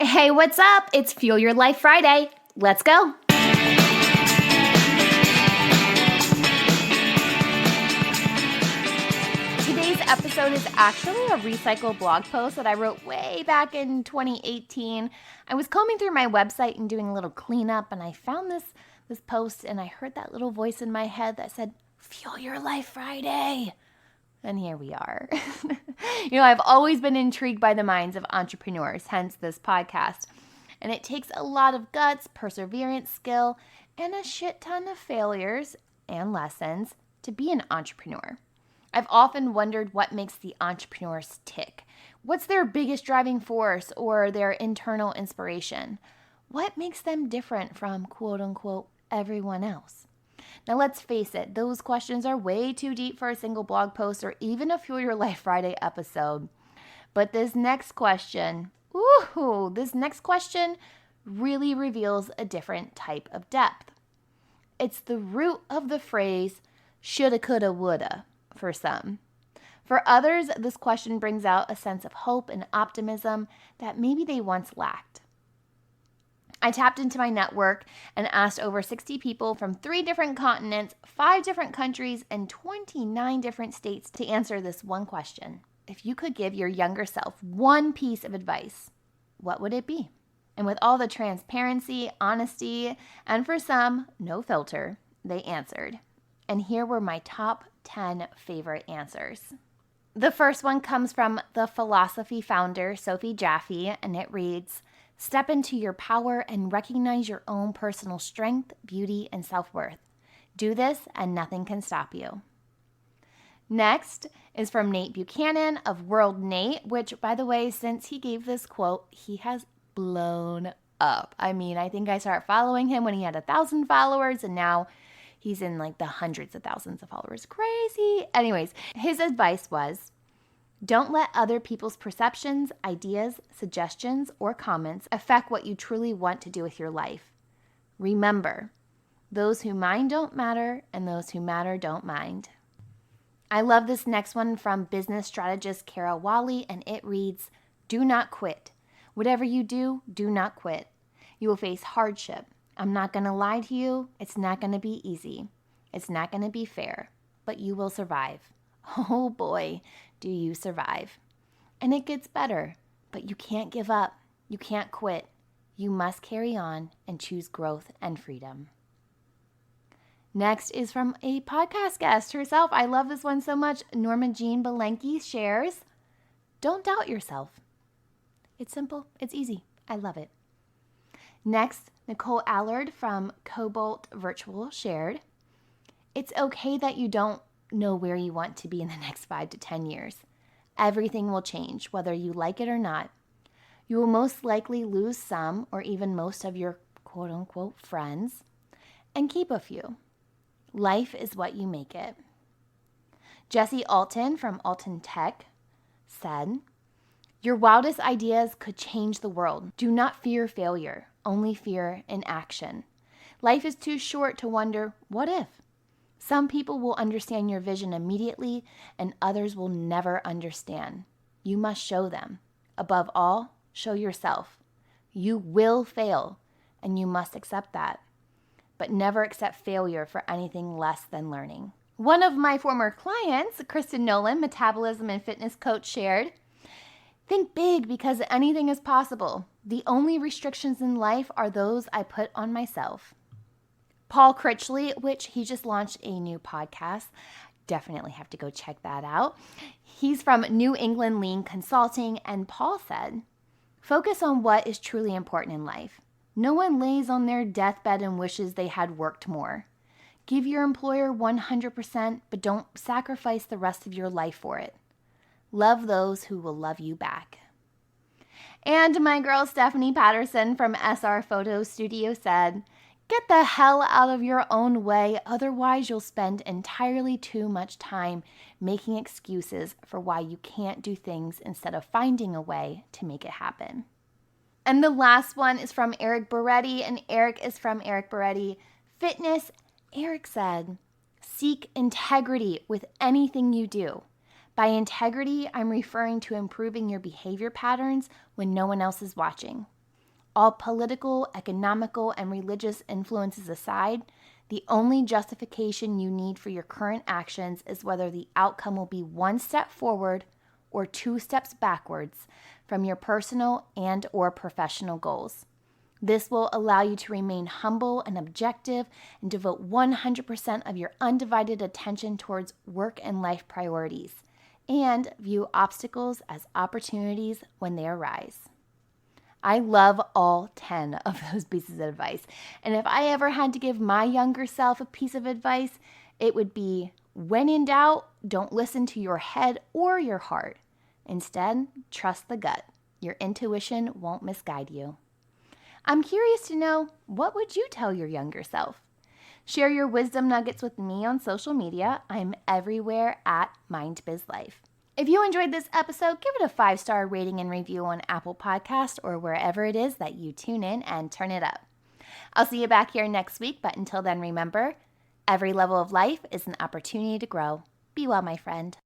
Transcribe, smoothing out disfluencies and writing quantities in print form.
Hey, what's up? It's Fuel Your Life Friday. Let's go. Today's episode is actually a recycled blog post that I wrote way back in 2018. I was combing through my website and doing a little cleanup, and I found this post, and I heard that little voice in my head that said, Fuel Your Life Friday. And here we are. I've always been intrigued by the minds of entrepreneurs, hence this podcast. And it takes a lot of guts, perseverance, skill, and a shit ton of failures and lessons to be an entrepreneur. I've often wondered what makes the entrepreneurs tick. What's their biggest driving force or their internal inspiration? What makes them different from quote unquote everyone else? Now let's face it, those questions are way too deep for a single blog post or even a Fuel Your Life Friday episode. But this next question really reveals a different type of depth. It's the root of the phrase, shoulda, coulda, woulda, for some. For others, this question brings out a sense of hope and optimism that maybe they once lacked. I tapped into my network and asked over 60 people from 3 different continents, 5 different countries, and 29 different states to answer this one question. If you could give your younger self one piece of advice, what would it be? And with all the transparency, honesty, and for some, no filter, they answered. And here were my top 10 favorite answers. The first one comes from the philosophy founder, Sophie Jaffe, and it reads, step into your power and recognize your own personal strength, beauty, and self-worth. Do this and nothing can stop you. Next is from Nate Buchanan of World Nate, which, by the way, since he gave this quote, he has blown up. I think I started following him when he had 1,000 followers, and now he's in like the hundreds of thousands of followers. Crazy. Anyways, his advice was, don't let other people's perceptions, ideas, suggestions, or comments affect what you truly want to do with your life. Remember, those who mind don't matter, and those who matter don't mind. I love this next one from business strategist Kara Wally, and it reads, do not quit. Whatever you do, do not quit. You will face hardship. I'm not going to lie to you. It's not going to be easy. It's not going to be fair, but you will survive. Oh boy, do you survive. And it gets better, but you can't give up. You can't quit. You must carry on and choose growth and freedom. Next is from a podcast guest herself. I love this one so much. Norma Jean Belenke shares, don't doubt yourself. It's simple. It's easy. I love it. Next, Nicole Allard from Cobalt Virtual shared, it's okay that you don't know where you want to be in the next 5 to 10 years. Everything will change, whether you like it or not. You will most likely lose some or even most of your quote-unquote friends and keep a few. Life is what you make it. Jesse Alton from Alton Tech said, your wildest ideas could change the world. Do not fear failure, only fear inaction. Life is too short to wonder, what if? Some people will understand your vision immediately, and others will never understand. You must show them. Above all, show yourself. You will fail, and you must accept that. But never accept failure for anything less than learning. One of my former clients, Kristen Nolan, metabolism and fitness coach, shared, think big because anything is possible. The only restrictions in life are those I put on myself. Paul Critchley, which he just launched a new podcast. Definitely have to go check that out. He's from New England Lean Consulting, and Paul said, focus on what is truly important in life. No one lays on their deathbed and wishes they had worked more. Give your employer 100%, but don't sacrifice the rest of your life for it. Love those who will love you back. And my girl Stephanie Patterson from SR Photo Studio said, get the hell out of your own way, otherwise you'll spend entirely too much time making excuses for why you can't do things instead of finding a way to make it happen. And the last one is from Eric Beretti, and Eric is from Eric Beretti Fitness. Eric said, seek integrity with anything you do. By integrity, I'm referring to improving your behavior patterns when no one else is watching. All political, economical, and religious influences aside, the only justification you need for your current actions is whether the outcome will be one step forward or two steps backwards from your personal and or professional goals. This will allow you to remain humble and objective and devote 100% of your undivided attention towards work and life priorities, and view obstacles as opportunities when they arise. I love all 10 of those pieces of advice. And if I ever had to give my younger self a piece of advice, it would be, when in doubt, don't listen to your head or your heart. Instead, trust the gut. Your intuition won't misguide you. I'm curious to know, what would you tell your younger self? Share your wisdom nuggets with me on social media. I'm everywhere at MindBizLife. If you enjoyed this episode, give it a 5-star rating and review on Apple Podcast or wherever it is that you tune in and turn it up. I'll see you back here next week, but until then, remember, every level of life is an opportunity to grow. Be well, my friend.